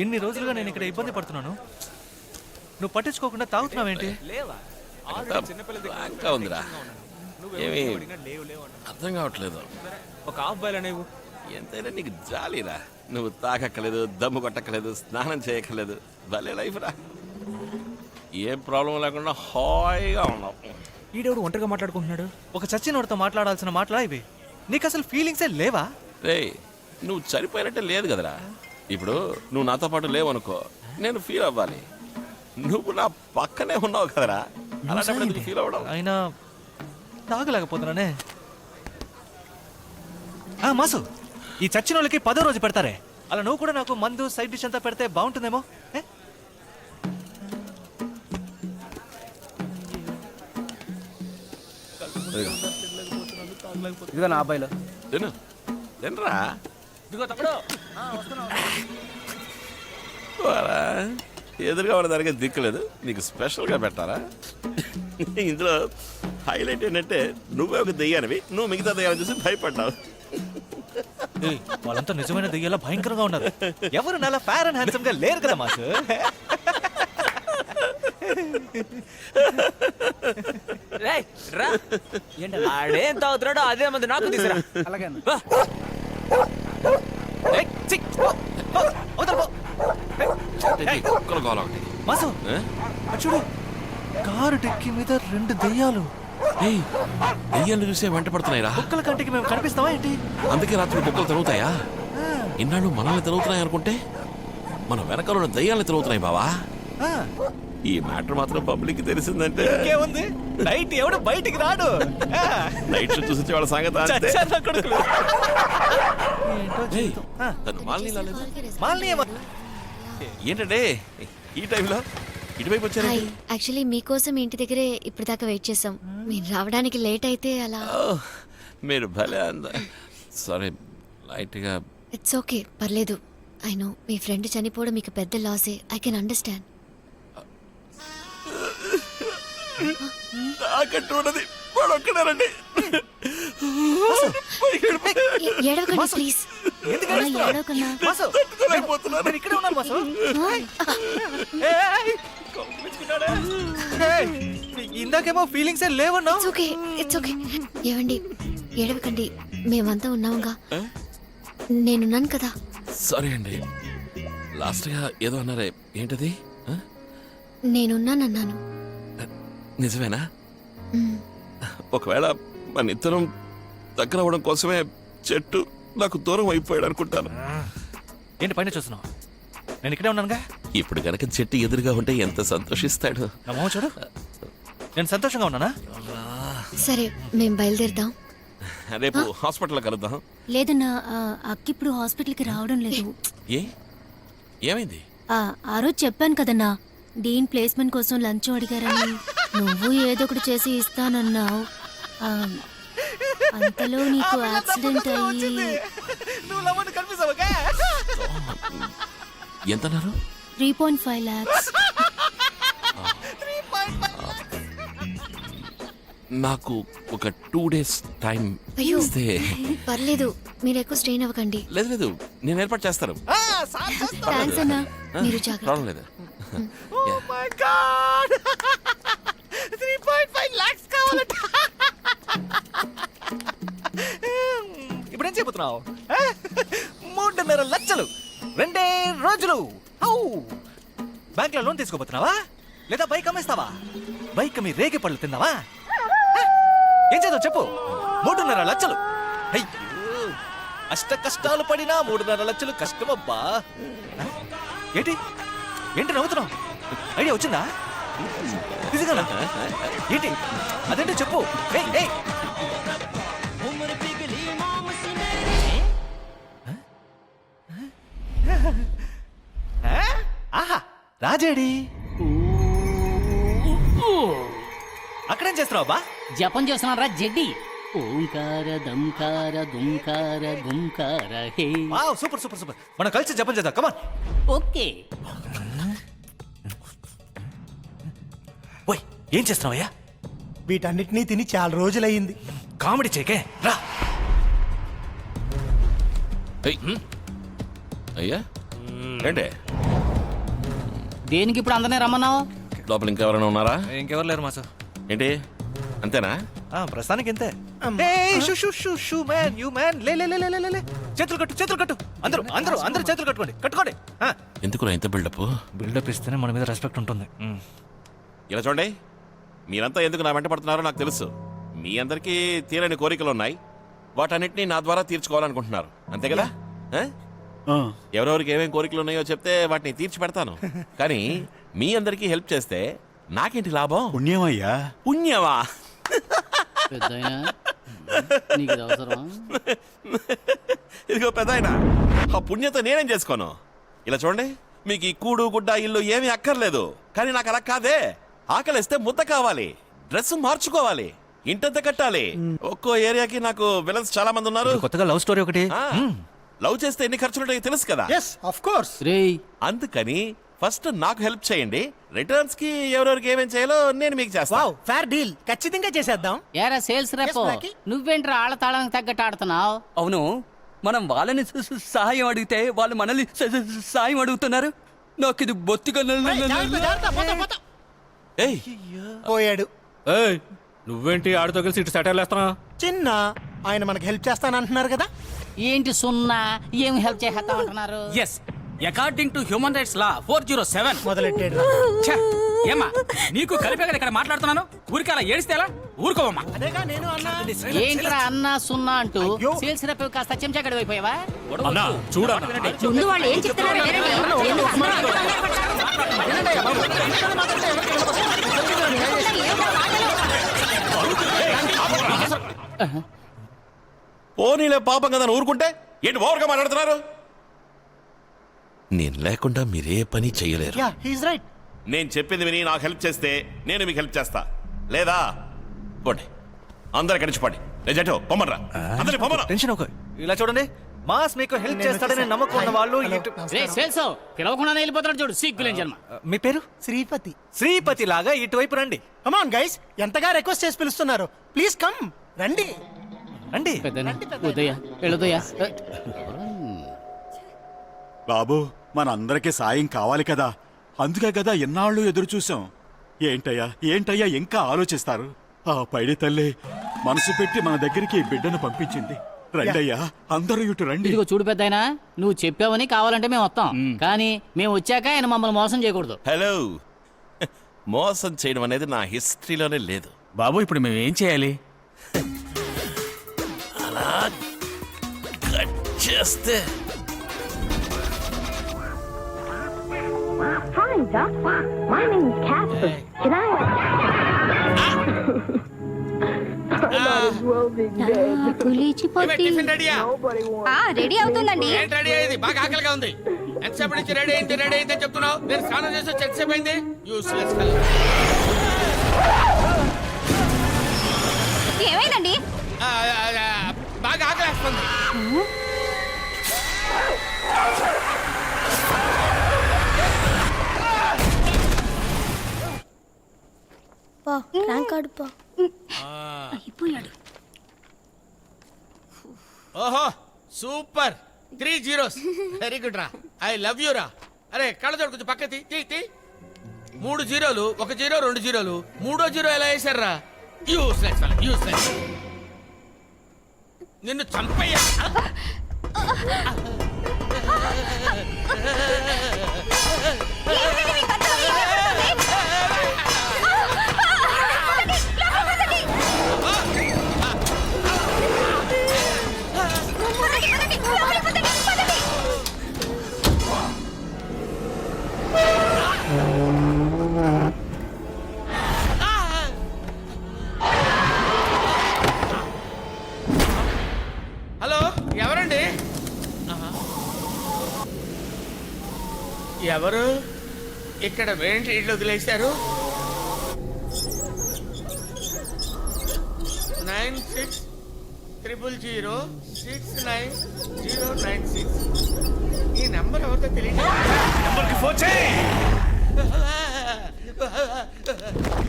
ఇన్ని రోజులుగా నేను ఇక్కడ ఇబ్బంది పడుతున్నాను, నువ్వు పట్టించుకోకుండా తాగుతున్నావేంటి? ఇంకా ఉందిరా, ఏమి అర్థం కావట్లేదు. ఒక హాఫ్ బాయ్ అనేవు. ఎంతైనా నీకు జాలిరా, నువ్వు తాకక్కలేదు, దమ్ము కొట్టక్కలేదు, స్నానం చేయక్కలేదు. భలే లైఫ్ రా, ఏ ప్రాబ్లం లేకుండా హాయిగా ఉన్నావు. ఈడెవడు ఒంటరిగా మాట్లాడుకుంటున్నాడు? ఒక చచ్చినోడితో మాట్లాడాల్సిన మాటలా ఇవి? నీకు అసలు ఫీలింగ్సే లేవా? రే, నువ్వు చనిపోయినట్టే లేదు కదరా. ఇప్పుడు నువ్వు నాతో పాటు లేవనుకో, నేను ఫీల్ అవ్వాలి. నువ్వు నా పక్కనే ఉన్నావు కదరా, అలాంటప్పుడు ఎందుకు ఫీల్ అవ్వడం? అయినా తాగలేకపోతున్నానే. మాసు, ఈ చచ్చిన వాళ్ళకి 10వ రోజు పెడతారే, అలా నువ్వు కూడా నాకు మందు సైడ్ డిష్ అంతా పెడితే బాగుంటుందేమో. ఇదిగో నా అబ్బాయిలో తిను, తినరా. ఎదురుగా ఉన్న దానికి దిక్కులేదు, నీకు స్పెషల్గా పెట్టారా? ఇందులో హైలైట్ ఏంటంటే నువ్వే ఒక దెయ్యానివి, నువ్వు మిగతా దెయ్యాన్ని చూసి భయపడ్డావు. వాళ్ళంతా నిజమైన దెయ్యాలా భయంకరంగా ఉన్నారు. ఎవరు నాలా ఫేర్ అండ్ హ్యాండ్సమ్ గా లేరు కదా మాసు. ఆడేం తాగుతున్నాడో అదే మంది నాకు తీసురా. అలాగే మాసు చూడు, కారు డిక్కి మీద 2 దెయ్యాలు. దెయ్యాలు చూసే వెంట పడుతున్నాయిరా. కుక్కల కంటికి మేము కనిపిస్తావా ఏంటి? అందుకే రాత్రి కుక్కలు తిరుగుతాయా? ఇన్నాళ్ళు మనల్ని తిరుగుతున్నాయి అనుకుంటే మన వెనకాల దయ్యాలను తిరుగుతున్నాయి బావా. ఈ మ్యాటర్ మాత్రం పబ్లిక్ తెలిసిందంటే ఇంకేముంది, నైట్ ఎవడు బయటికి రాడు. నైట్ చూసి వాళ్ళ సంగతి ఏంటంటే ఈ టైంలో ఇటువైపు వచ్చారు. యాక్చువల్లీ మీకోసం ఇంటి దగ్గరే ఇప్పుడు దాకా వెయిట్ చేసాం. మీరు రావడానికి లేట్ అయితే అలా. మీరు భలే సారీ, లైట్గా. ఇట్స్ ఓకే, పర్లేదు. ఐ నో మీ ఫ్రెండ్ చనిపోవడం మీకు పెద్ద లాసే. I can understand. నాకంటూనది వాడొక్కడారండి. ఏడవకండి ప్లీజ్. ఏడవకన్నా. ఇక్కడే ఉన్నారు మాసు. ఇందాకేమో ఫీలింగ్స్ లేవన్నా. It's okay, it's okay. ఏవండి, ఏడవకండి, మేమంతా ఉన్నాముగా. నేనున్నాను కదా. సారీ అండి, లాస్ట్ గా ఏదో అన్నారే, ఏంటది? నేనున్నానన్నాను. నిజమేనా? ఒకవేళ మన ఇద్దరం దగ్గర అవ్వడం కోసమే చెట్టు నాకు దూరం అయిపోయాడు అనుకుంటాను. ఏంటి పైన చూస్తున్నావు? నేను ఇక్కడే ఉన్నానుగా. ఇప్పుడు కనుక చెట్టు ఎదురుగా ఉంటే ఎంత సంతోషిస్తాడు. నా మొహం చూడు, నేను సంతోషంగా ఉన్నానా? సరే, మేము బయలుదేరుదాం. రేపు హాస్పిటల్లో కలుద్దాం. లేదన్నా, అక్క ఇప్పుడు హాస్పిటల్కి రావడం లేదు. ఏమైంది? ఆ రోజు చెప్పాను కదన్నా, డీన్ ప్లేస్మెంట్ కోసం లంచ్ అడిగారని. నువ్వు ఏదో ఒకటి చేసి ఇస్తానన్నావు. అంతలో నీకు యాక్సిడెంట్ అయ్యి. ఎంతన్నారు? 3.5 lakhs. నాకు ఒక 2 days టైం ఇస్తే. పర్లేదు, మీరు ఎక్కువ స్ట్రెయిన్ అవ్వకండి. లేదు లేదు, నేను ఏర్పాటు చేస్తాను. థాంక్స్ అన్నా, మీరు జాగ్రత్త. లేదు. 3.5 lakhs కావాలట. ఇప్పుడేం చెబుతున్నావు? 3.5 లక్షలు 2 రోజులు. బ్యాంక్ లో లోన్ తీసుకోబోతున్నావా లేదా బైక్ అమ్మేస్తావా? బైక్ మీ రేగి పళ్ళు తిందావా? ఏం చేద్దాం చెప్పు. 3.5 లక్షలు. అయ్యో, అష్ట కష్టాలు పడినా 3.5 లక్షలు కష్టమబ్బా. ఏంటి ఏంటి నవ్వుతున్నావు? ఐడియా వచ్చిందా? నిజంగా ఏంటి? అదేంటో చెప్పు. ఆహా, రాజేడి అక్కడేం చేస్తున్నావు బా? జపం చేస్తున్నారా జడ్డి? ఓంకార దంకార గుంకార గుంకార హే. Wow, super super super. మనం కలిసి జపం చేద్దాం. కమాన్. ఓకే. ఓయ్, ఏం చేస్తున్నావయ్యా? వీటన్నిటినీ తిని చాలా రోజులయ్యింది. కామెడీ చేకే రా. అయ్యా, ఏంటి దేనికి ఇప్పుడు అందరినీ రమ్మన్నావు? లోపల ఇంకెవరైనా ఉన్నారా? ఇంకెవరు లేరు మాసు. ఏంటి అంతేనా? ప్రస్తుతానికి ఇంతే. ఏయ్, shoe shoe shoe shoe man, you man, లే లే లే లే లే, లే. చేతులు కట్టు, చేతులు కట్టు. అందరూ అందరూ అందరూ చేతులు కట్టుకోండి, కట్టుకోండి. ఎందుకు ఇంత బిల్డప్? బిల్డప్ ఇస్తేనే మన మీద రెస్పెక్ట్ ఉంటుంది. ఇలా చూడండి, మీరంతా ఎందుకు నా వెంట పడుతున్నారో నాకు తెలుసు. మీ అందరికీ తీరని కోరికలు ఉన్నాయి, వాటన్నిటిని నా ద్వారా తీర్చుకోవాలనుకుంటున్నారు, అంతే కదా? ఎవరెవరికి ఏమేం కోరికలు ఉన్నాయో చెప్తే వాటిని తీర్చి పెడతాను. కానీ మీ అందరికీ హెల్ప్ చేస్తే నాకేంటి లాభం? పుణ్యమయ్యా. పుణ్యమా? పెద్దాయనా, నీకు ఇది అవసరమా? ఇదిగో పెద్దాయన, ఆ పుణ్యత నేనేం చేసుకోను. ఇలా చూడండి, మీకు ఈ కూడు గుడ్డ ఇల్లు ఏమీ అక్కర్లేదు. కానీ నాకు అలా కాదే, ఆకలిస్తే ముద్ద కావాలి, డ్రెస్ మార్చుకోవాలి, ఇంటెంత కట్టాలి. ఒక్కో ఏరియాకి నాకు విలన్స్ చాలా మంది ఉన్నారు. కొత్తగా లవ్ స్టోరీ ఒకటి. లవ్ చేస్తే ఎన్ని ఖర్చులుంటాయో తెలుసు కదా. Yes of course. రేయ్, అందుకని ఫస్ట్ నాకు హెల్ప్ చేయండి, రిటర్న్స్ కి ఎవరెవరికి ఏమేం చేయాలో నేను మీకు చేస్తాను. వావ్, ఫేర్ డీల్, ఖచ్చితంగా చేసేద్దాం. ఏరా సేల్స్ రేపు Yes, Blackie. నువ్వేంట్రా ఆళ్ళ తాళానికి తగ్గట్టు ఆడుతున్నావు? అవును, మనం వాళ్ళని సహాయం అడిగితే వాళ్ళు మనల్ని సాయం అడుగుతున్నారు. నాకు ఇది బొత్తిగా ఏయ్, పోయాడు. నువ్వేంటి ఆడితో కలిసి ఇటు సెటైర్లు వేస్తున్నావు? చిన్న ఆయన మనకి హెల్ప్ చేస్తానంటున్నారు కదా. ఏంటి సున్నా, ఏం హెల్ప్ చేస్తామంటున్నారు? Yes, according to human rights law 407. మొదలెట్టాడు. ఛ, ఏమ్మా నీకు కలిపే కదా ఇక్కడ మాట్లాడుతున్నాను. ఊరికి అలా ఏడిస్తే ఎలా? ఊరుకోవమ్మా. అదేగా నేను అన్నా. ఏంట్రా అన్నా సున్నా అంటూ అయ్యో. సేల్స్ రేపు కాస్త చెంచాగడి అయిపోయావా? అన్నా చూడు ముందు వాళ్ళు ఏం చెప్తున్నారో వినండి. పోనీలే పాపం కదా అని ఊరుకుంటే ఏంటి ఓవర్గా మాట్లాడుతున్నారు? నేను లేకుండా మీరే పని చేయలేరు. Yeah, he's right. నేను చెప్పింది విని నాకు హెల్ప్ చేస్తే నేను మీకు హెల్ప్ చేస్తా, లేదా పోండి, అందరు కడిచిపోండి. జటో పొమ్మరా, అందరిని పొమ్మరా. టెన్షన్ ఒక. ఇలా చూడండి, మాస్ మీకు హెల్ప్ చేస్తాడని నమ్మకం ఉన్న వాళ్ళు ఇటు- రే సేల్స్, పిలవకుండానే వెళ్ళిపోతాడు చూడు, సిగ్గులేని జన్మ. మీ పేరు? శ్రీపతి. శ్రీపతి లాగా ఇటువైపు రండి. కమాన్ గైస్, ఎంతగా రిక్వెస్ట్ చేసి పిలుస్తున్నారు, ప్లీజ్ కమ్, రండి. రండి. పెద్దనా ఉదయ వెళ్ళుదయ. బాబు, మనందరికీ సాయం కావాలి కదా, అందుకే కదా ఎన్నాళ్ళు ఎదురు చూసాం. ఏంటయ్యా ఏంటయ్యా ఇంకా ఆలోచిస్తారు? ఆ పైడి తల్లి మనసు పెట్టి మన దగ్గరికి ఈ బిడ్డను పంపించింది. రండయ్యా, అందరూ ఇటు రండి. ఇదిగో చూడు పెద్దాయనా, నువ్వు చెప్పావని కావాలంటే మేము వస్తాం, కానీ మేము వచ్చాక ఆయన మమ్మల్ని మోసం చేయకూడదు. హలో, మోసం చేయడం అనేది నా హిస్టరీలోనే లేదు. బాబు ఇప్పుడు మేము ఏం చేయాలి? అలా కట్ చేస్తే Hi, Doc. My name is Casper. Can I? Ready అవుతుందండి. రెడీ అయింది, బాగా ఆకలిగా ఉంది. ఎంతసేపు నుంచి రెడీ అయింది చెప్తున్నావు? నేను స్నానం చేసి వచ్చి ఎంతసేపు అయింది? Useless fellow. ఏమైందండి? బాగా ఆకలేస్తుంది. అయిపోయాడు. ఓహో సూపర్, 3 zeros. వెరీ గుడ్ రా, ఐ లవ్ యూ రా. అరే కళ్ళజోడు కొంచెం పక్క తీ. 3 జీరోలు, 1 జీరో 2 జీరోలు, 3వ జీరో ఎలా వేశారా? Useless useless. నిన్ను చంపయ్యా. హలో, ఎవరండి? ఎవరు ఇక్కడ ఏంటి ఇల్లు వదిలేశారు? 9600069096. ఈ నెంబర్ ఎవరితో తెలియదు. నెంబర్కి ఫోన్ చేయి.